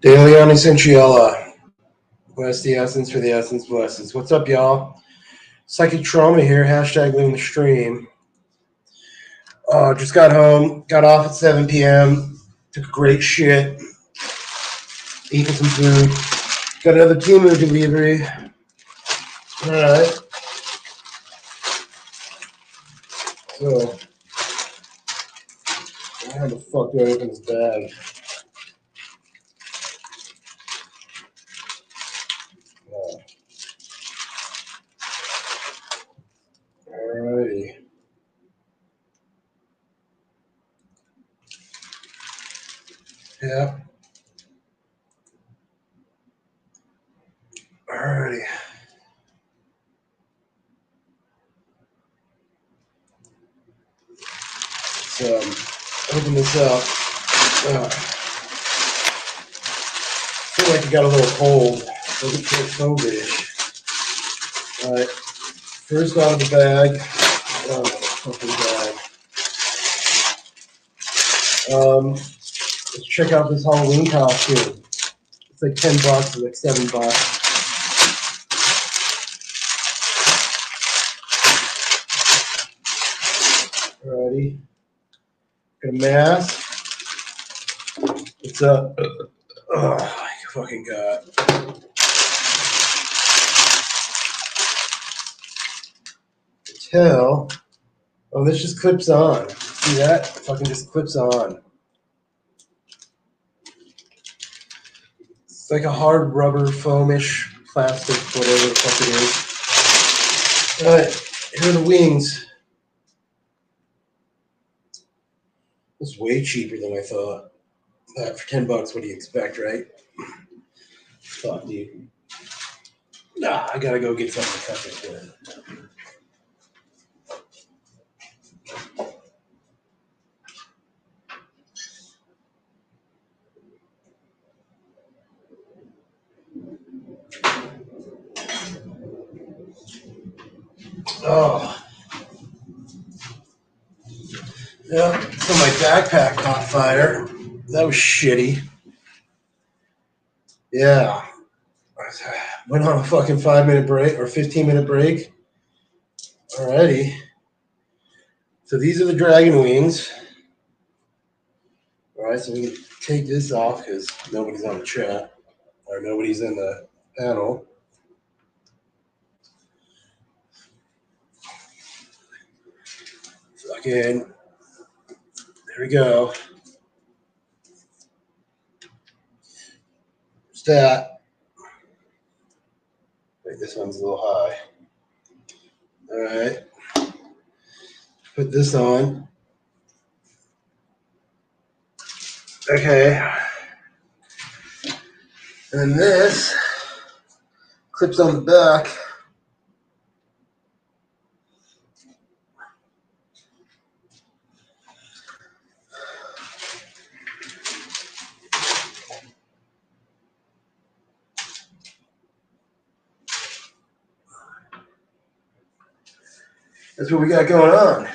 Daily on Essentiala. Bless the essence for the essence blesses. What's up, y'all? Psychic Trauma here. Hashtag living the stream. Just got home. Got off at 7 p.m. Took a great shit. Eating some food. Got another temu delivery. Alright. So, how the fuck do I open this bag? Alrighty. Yeah. Alrighty. Let's open this up. Feel like you got a little cold. Doesn't feel COVID-ish. Alright. First out of the bag. Oh, fucking bag. Let's check out this Halloween costume. It's like $10. It's like $7. Alrighty. Got a mask. It's a. Oh my fucking god. Tell. Oh, this just clips on. See that? It fucking just clips on. It's like a hard rubber, foamish, plastic, whatever the fuck it is. Alright, here are the wings. It's way cheaper than I thought. For $10, what do you expect, right? Fuck, dude. Nah, I gotta go get something to cut this with. Oh. Yeah, so my backpack caught fire. That was shitty. Yeah. Went on a fucking 5-minute break or 15-minute break. Alrighty. So these are the dragon wings. Alright, so we can take this off because nobody's on the chat or nobody's in the panel. Fucking. There we go. There's that. Wait, this one's a little high. Alright. Put this on. Okay. And then this clips on the back. That's what we got going on.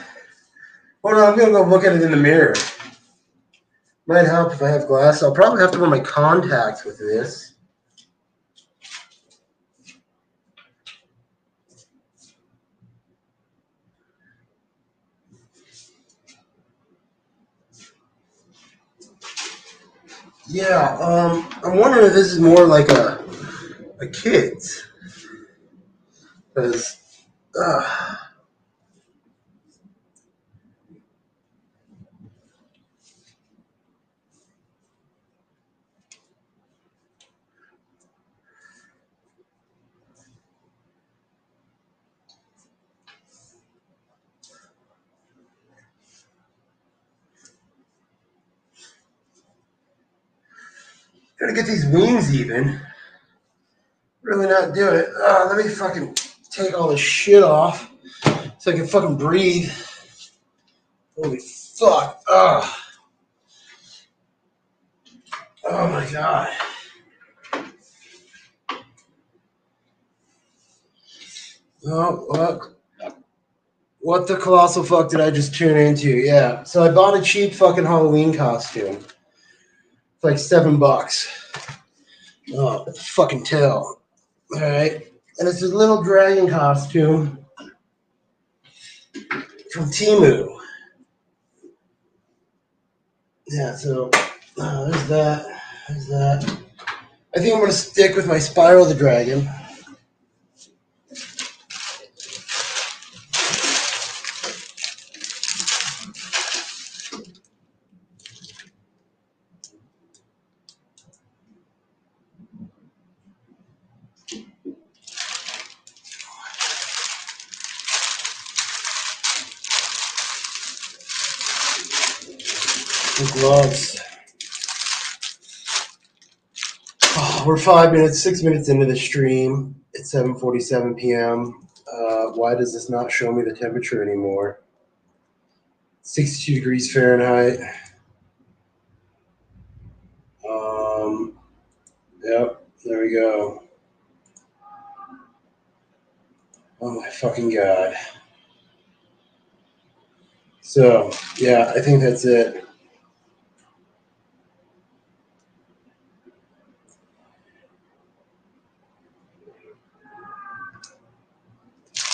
Hold on, I'm going to go look at it in the mirror. Might help if I have glasses. I'll probably have to wear my contacts with this. Yeah, I'm wondering if this is more like a kid's. Because, gotta get these wings even. Really not doing it. Let me fucking take all this shit off so I can fucking breathe. Holy fuck. Oh my god. Oh, look. What the colossal fuck did I just tune into? Yeah. So I bought a cheap fucking Halloween costume. It's like $7. Oh, fucking tell. All right. And it's a little dragon costume from temu. Yeah, so there's that. There's that. I think I'm going to stick with my Spiral the Dragon. The gloves. Oh, we're 6 minutes into the stream. It's 7:47 p.m. Why does this not show me the temperature anymore? 62 degrees Fahrenheit. Yep, there we go. Oh my fucking god. So, yeah, I think that's it.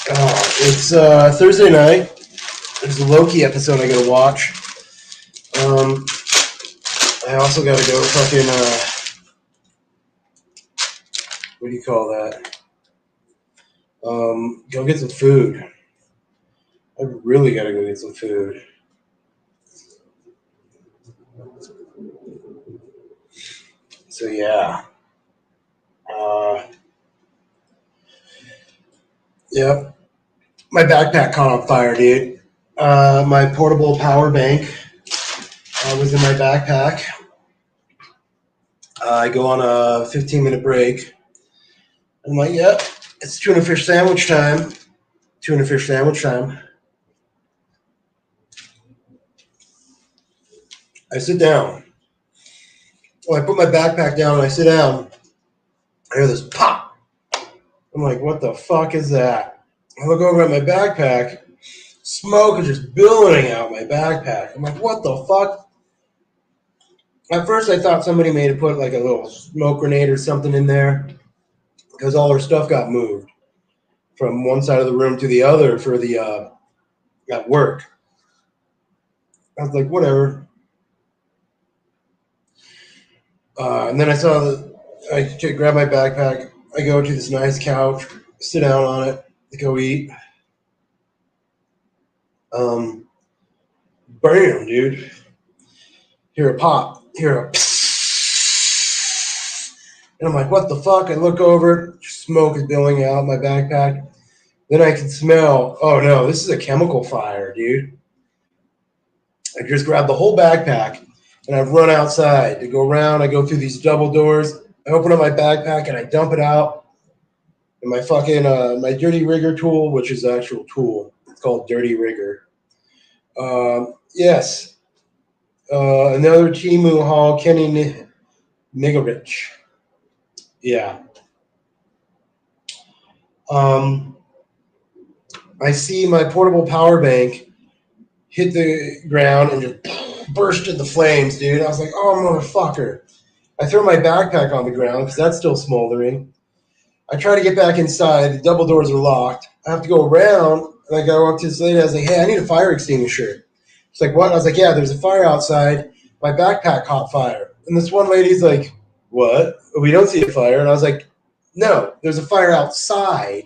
Oh, it's Thursday night. There's a Loki episode I gotta watch. I also gotta go fucking, what do you call that? Go get some food. I really gotta go get some food. So yeah. Yep. My backpack caught on fire, dude. My portable power bank was in my backpack. I go on a 15-minute break. I'm like, yep, it's tuna fish sandwich time. Tuna fish sandwich time. I sit down. Well, I put my backpack down and I sit down. I hear this pop. I'm like, what the fuck is that? I look over at my backpack. Smoke is just billowing out my backpack. I'm like, what the fuck? At first, I thought somebody may have put like a little smoke grenade or something in there because all our stuff got moved from one side of the room to the other for the at work. I was like, whatever. And then I saw that I grab my backpack. I go to this nice couch, sit down on it, go eat. Bam, dude. Hear a pop. Hear a psss. And I'm like, what the fuck? I look over. Smoke is billowing out my backpack. Then I can smell, oh no, this is a chemical fire, dude. I just grabbed the whole backpack and I've run outside to go around. I go through these double doors. I open up my backpack and I dump it out. And my fucking, my dirty rigger tool, which is an actual tool. It's called dirty rigger. Yes. Another Temu haul, Kenny Nigovich. Yeah. I see my portable power bank hit the ground and just burst into flames, dude. I was like, oh, motherfucker. I throw my backpack on the ground because that's still smoldering. I try to get back inside. The double doors are locked. I have to go around, and I go up to this lady. I was like, hey, I need a fire extinguisher. She's like, what? I was like, yeah, there's a fire outside. My backpack caught fire. And this one lady's like, what? We don't see a fire. And I was like, no, there's a fire outside.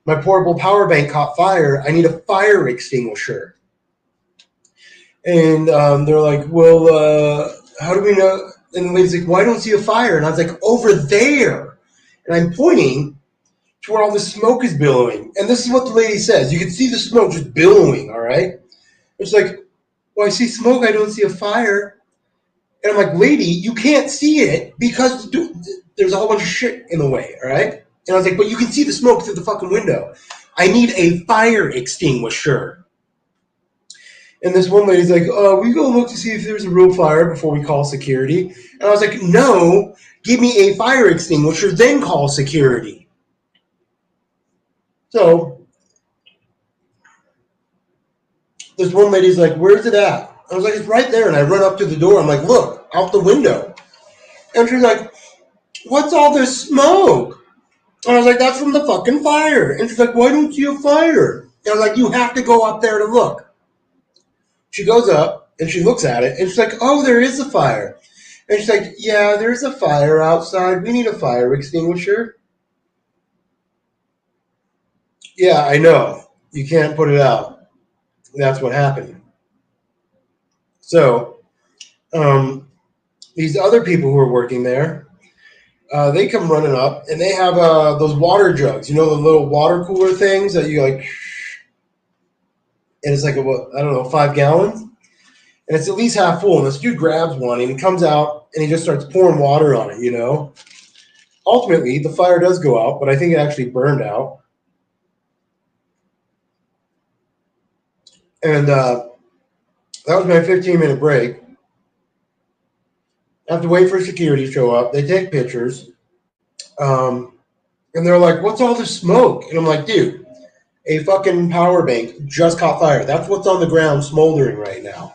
My portable power bank caught fire. I need a fire extinguisher. And they're like, well, how do we know? And the lady's like, well, I don't see a fire. And I was like, over there. And I'm pointing to where all the smoke is billowing. And this is what the lady says. You can see the smoke just billowing, all right? It's like, well, I see smoke. I don't see a fire. And I'm like, lady, you can't see it because there's a whole bunch of shit in the way, all right? And I was like, but you can see the smoke through the fucking window. I need a fire extinguisher. And this one lady's like, we go look to see if there's a real fire before we call security. And I was like, no, give me a fire extinguisher, then call security. So this one lady's like, where's it at? I was like, it's right there. And I run up to the door. I'm like, look, out the window. And she's like, what's all this smoke? And I was like, that's from the fucking fire. And she's like, why don't you see a fire? And I was like, you have to go up there to look. She goes up and she looks at it and she's like, oh, there is a fire. And she's like, yeah, there's a fire outside. We need a fire extinguisher. Yeah, I know. You can't put it out. That's what happened. So, these other people who are working there, they come running up and they have those water jugs. You know, the little water cooler things that you like, and it's like, I don't know, 5 gallons? And it's at least half full. And this dude grabs one and he comes out and he just starts pouring water on it, you know? Ultimately, the fire does go out, but I think it actually burned out. And that was my 15-minute break. I have to wait for security to show up. They take pictures. And they're like, what's all this smoke? And I'm like, dude, a fucking power bank just caught fire. That's what's on the ground smoldering right now.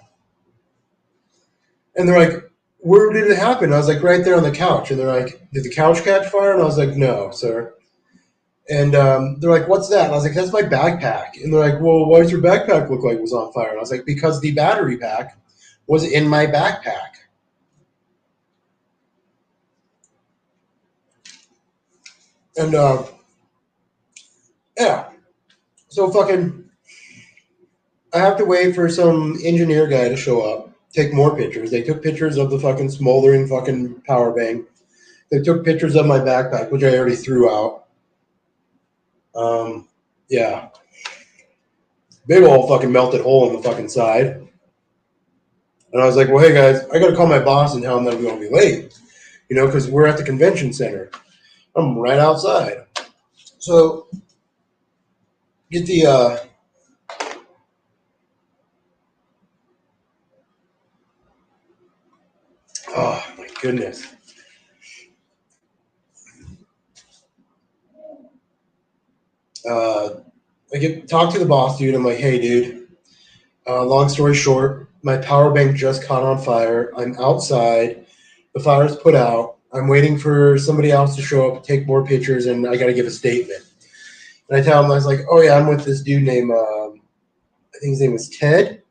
And they're like, where did it happen? I was like, right there on the couch. And they're like, did the couch catch fire? And I was like, no, sir. And they're like, what's that? And I was like, that's my backpack. And they're like, well, why does your backpack look like it was on fire? And I was like, because the battery pack was in my backpack. And yeah, so fucking, I have to wait for some engineer guy to show up, take more pictures. They took pictures of the fucking smoldering fucking power bank. They took pictures of my backpack, which I already threw out. Yeah. Big old fucking melted hole in the fucking side. And I was like, well, hey guys, I gotta call my boss and tell him that I'm gonna be late. You know, because we're at the convention center. I'm right outside. So get the oh my goodness. Talk to the boss, dude. I'm like, hey, dude. Long story short, my power bank just caught on fire. I'm outside. The fire's put out. I'm waiting for somebody else to show up, take more pictures, and I got to give a statement. And I tell him, I was like, oh yeah, I'm with this dude named, I think his name was Ted. And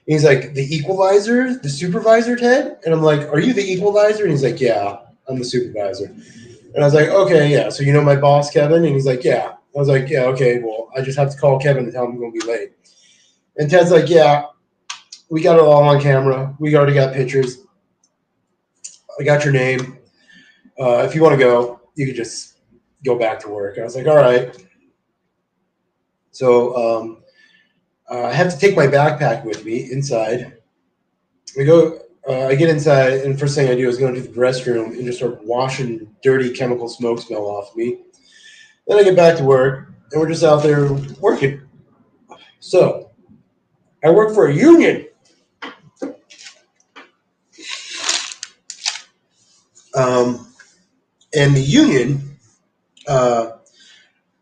he's like, the equalizer, the supervisor, Ted? And I'm like, are you the equalizer? And he's like, yeah, I'm the supervisor. And I was like, okay, yeah. So you know my boss, Kevin? And he's like, yeah. I was like, yeah, okay, well, I just have to call Kevin and tell him I'm going to be late. And Ted's like, yeah, we got it all on camera. We already got pictures. I got your name. If you want to go, you could just go back to work. I was like, all right. So I have to take my backpack with me inside. We go. I get inside, and the first thing I do is go into the restroom and just start washing dirty chemical smoke smell off me. Then I get back to work, and we're just out there working. So I work for a union. And the union, there's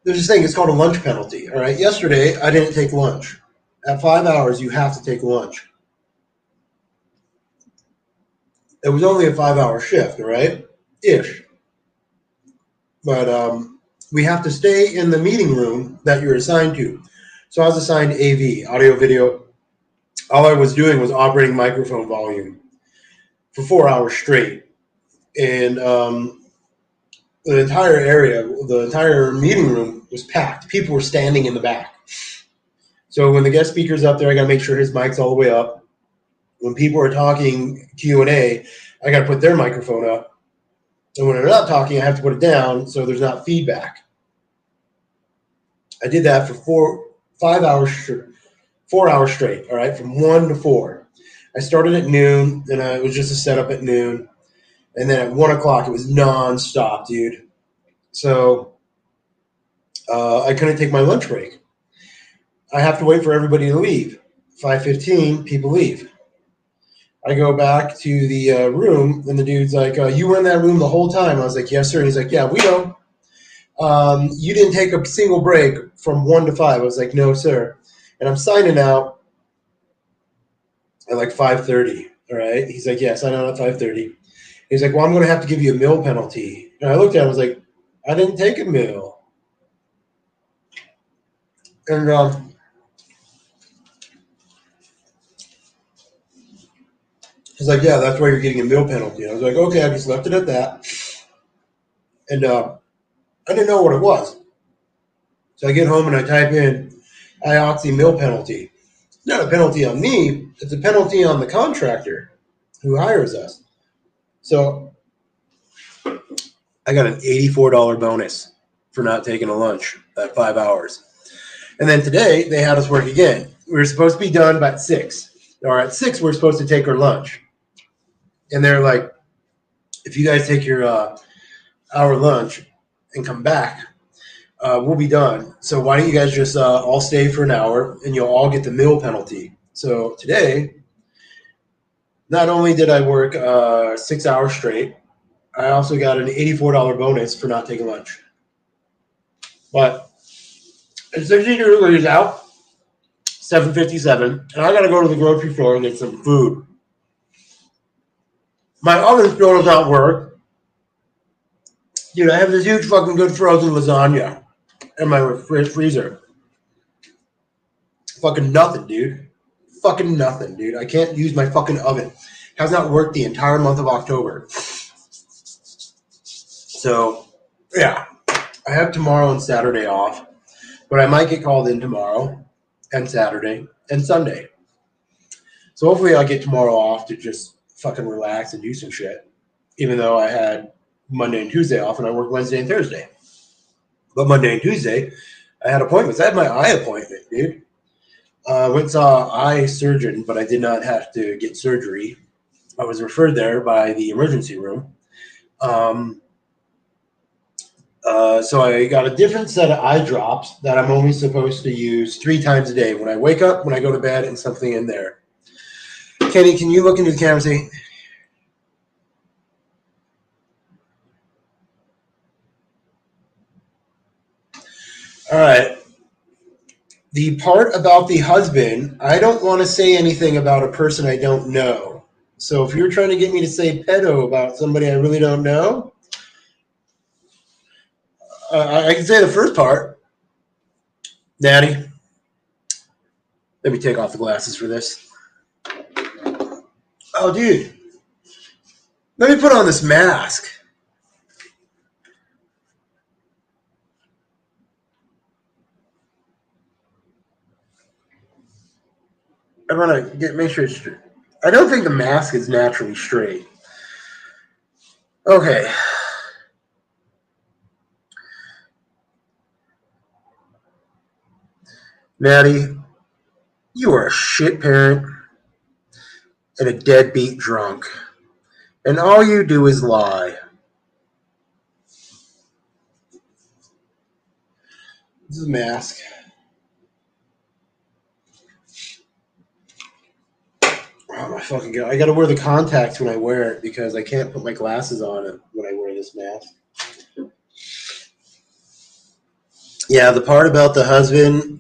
this thing, it's called a lunch penalty. All right. Yesterday, I didn't take lunch. At 5 hours, you have to take lunch. It was only a 5 hour shift, all right? Ish. But we have to stay in the meeting room that you're assigned to. So I was assigned AV, audio, video. All I was doing was operating microphone volume for 4 hours straight. And the entire area, the entire meeting room was packed. People were standing in the back. So when the guest speaker's up there, I got to make sure his mic's all the way up. When people are talking Q&A, I got to put their microphone up. And when they're not talking, I have to put it down so there's not feedback. I did that for 4 hours straight, all right, from 1 to 4. I started at noon, and it was just a setup at noon. And then at 1 o'clock, it was nonstop, dude. So I couldn't take my lunch break. I have to wait for everybody to leave. 5:15, people leave. I go back to the room, and the dude's like, you were in that room the whole time? I was like, yes, sir. And he's like, yeah, we know. You didn't take a single break from 1 to 5. I was like, no, sir. And I'm signing out at like 5:30, all right? He's like, yeah, sign out at 5:30. He's like, well, I'm going to have to give you a meal penalty. And I looked at him, I was like, I didn't take a meal. And he's like, yeah, that's why you're getting a meal penalty. I was like, okay, I just left it at that. And I didn't know what it was. So I get home and I type in IOXI meal penalty. It's not a penalty on me, it's a penalty on the contractor who hires us. So I got an $84 bonus for not taking a lunch at 5 hours. And then today they had us work again. We were supposed to be done by 6. Or at 6, we're supposed to take our lunch. And they're like, if you guys take your hour lunch and come back, we'll be done. So why don't you guys just all stay for an hour and you'll all get the meal penalty. So today, not only did I work 6 hours straight, I also got an $84 bonus for not taking lunch. But it's 16 degrees out, 7:57, and I got to go to the grocery store and get some food. My oven still does not work. Dude, I have this huge fucking good frozen lasagna in my freezer. Fucking nothing, dude. Fucking nothing, dude. I can't use my fucking oven. It has not worked the entire month of October. So, yeah. I have tomorrow and Saturday off, but I might get called in tomorrow and Saturday and Sunday. So hopefully I'll get tomorrow off to just fucking relax and do some shit, even though I had Monday and Tuesday off and I work Wednesday and Thursday. But Monday and Tuesday, I had appointments. I had my eye appointment, dude. I went and saw an eye surgeon, but I did not have to get surgery. I was referred there by the emergency room. So I got a different set of eye drops that I'm only supposed to use 3 times a day. When I wake up, when I go to bed, and something in there. Kenny, can you look into the camera and say... All right. The part about the husband, I don't want to say anything about a person I don't know. So if you're trying to get me to say pedo about somebody I really don't know, I can say the first part. Natty, let me take off the glasses for this. Oh, dude. Let me put on this mask. I want to make sure it's straight. I don't think the mask is naturally straight. Okay. Natty, you are a shit parent and a deadbeat drunk. And all you do is lie. This is a mask. Oh my fucking god. I gotta wear the contacts when I wear it because I can't put my glasses on it when I wear this mask. Yeah, the part about the husband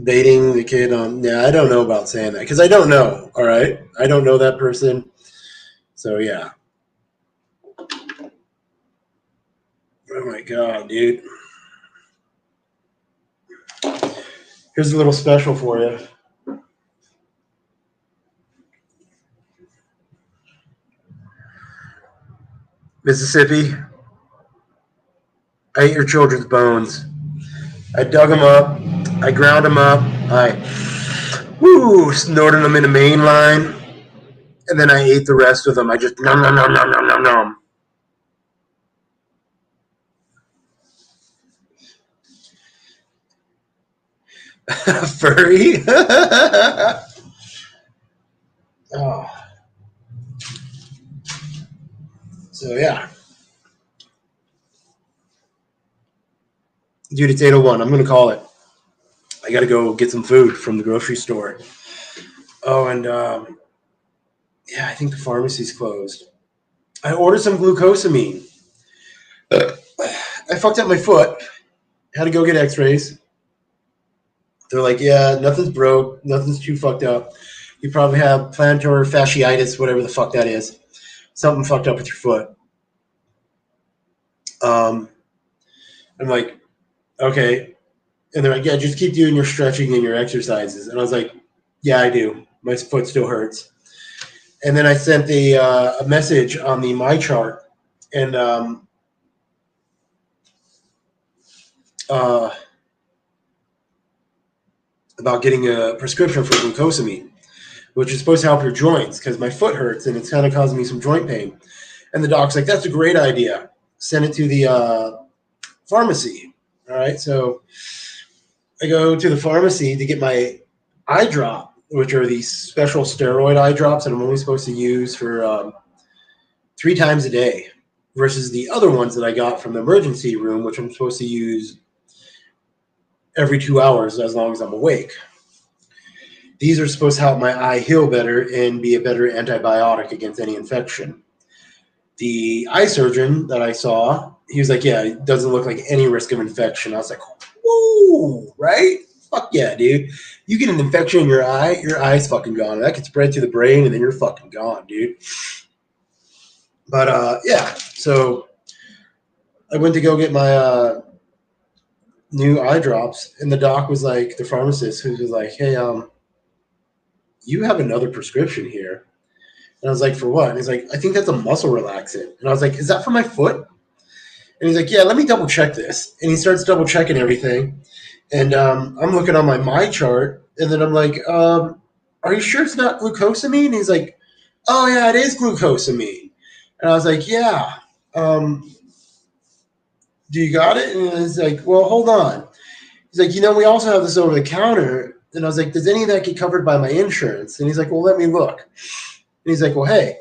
baiting the kid on... Yeah, I don't know about saying that because I don't know, all right? I don't know that person. So, yeah. Oh my god, dude. Here's a little special for you. Mississippi, I ate your children's bones. I dug them up. I ground them up. I snorted them in a main line. And then I ate the rest of them. I just nom, nom, nom, nom, nom, nom, nom. Furry? Oh. So, yeah. Dude, it's 8:01. I'm going to call it. I got to go get some food from the grocery store. Oh, and yeah, I think the pharmacy's closed. I ordered some glucosamine. I fucked up my foot. Had to go get x-rays. They're like, yeah, nothing's broke. Nothing's too fucked up. You probably have plantar fasciitis, whatever the fuck that is. something fucked up with your foot. I'm like, okay. And they're like, yeah, just keep doing your stretching and your exercises. And I was like, yeah, I do. My foot still hurts. And then I sent a message on the My Chart, and uh, about getting a prescription for glucosamine, which is supposed to help your joints because my foot hurts and it's kind of causing me some joint pain. And the doc's like, that's a great idea. Send it to the pharmacy. All right. So I go to the pharmacy to get my eye drop, which are these special steroid eye drops that I'm only supposed to use for 3 times a day versus the other ones that I got from the emergency room, which I'm supposed to use every 2 hours as long as I'm awake. These are supposed to help my eye heal better and be a better antibiotic against any infection. The eye surgeon that I saw, he was like, yeah, it doesn't look like any risk of infection. I was like, whoa, right? Fuck yeah, dude. You get an infection in your eye's fucking gone. That could spread to the brain, and then you're fucking gone, dude. But yeah, so I went to go get my new eye drops, and the doc was like, the pharmacist, who was like, hey, you have another prescription here. And I was like, for what? And he's like, I think that's a muscle relaxant. And I was like, is that for my foot? And he's like, yeah, let me double check this. And he starts double checking everything. And I'm looking on my chart, and then I'm like, are you sure it's not glucosamine? And he's like, oh, yeah, it is glucosamine. And I was like, yeah. Do you got it? And he's like, well, hold on. He's like, we also have this over the counter. And I was like, does any of that get covered by my insurance? And he's like, well, let me look. And he's like, well, hey,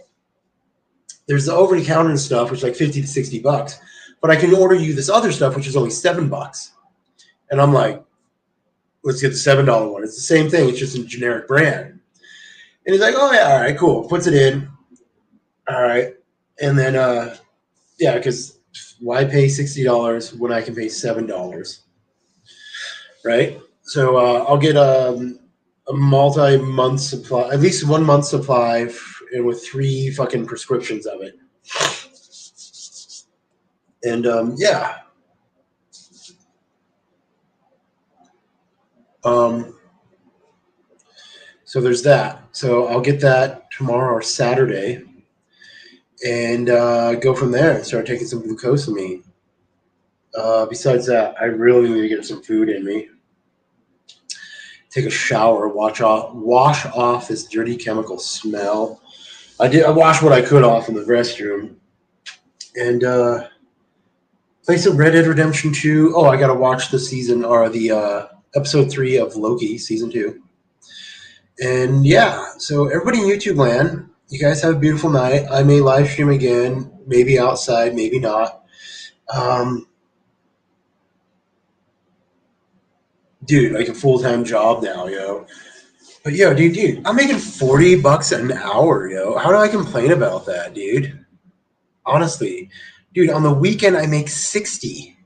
there's the over the counter stuff, which is like 50 to 60 bucks. But I can order you this other stuff, which is only $7. And I'm like, let's get the $7 one. It's the same thing. It's just a generic brand. And he's like, oh, yeah, all right, cool. Puts it in. All right. And then, yeah, because why pay $60 when I can pay $7? Right? So I'll get a multi-month supply, at least 1 month supply, and with 3 fucking prescriptions of it. And yeah. So there's that. So I'll get that tomorrow or Saturday, and go from there and start taking some glucosamine. Besides that, I really need to get some food in me. Take a shower, wash off this dirty chemical smell. I washed what I could off in the restroom, and play some Red Dead Redemption 2. Oh, I gotta watch the season or the episode 3 of Loki season 2. And yeah, so everybody in YouTube land, you guys have a beautiful night. I may live stream again, maybe outside, maybe not. Dude, like a full-time job now, yo. But yo, dude, I'm making $40 an hour, yo. How do I complain about that, dude? Honestly, dude, on the weekend I make 60.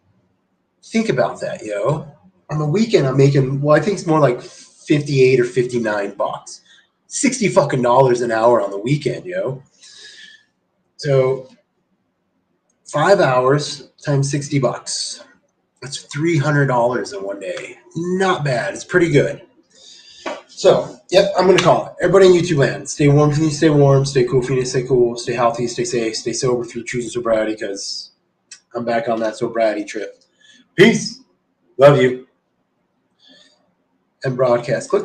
Think about that, yo. On the weekend I'm making, well, I think it's more like 58 or 59 bucks. 60 fucking dollars an hour on the weekend, yo. So 5 hours times 60 bucks. That's $300 in one day. Not bad. It's pretty good. So, yep, I'm going to call it. Everybody in YouTube land, stay warm if you need to stay warm, stay cool if you need to stay cool, stay healthy, stay safe, stay sober if you're choosing sobriety, because I'm back on that sobriety trip. Peace. Love you. And broadcast. Click.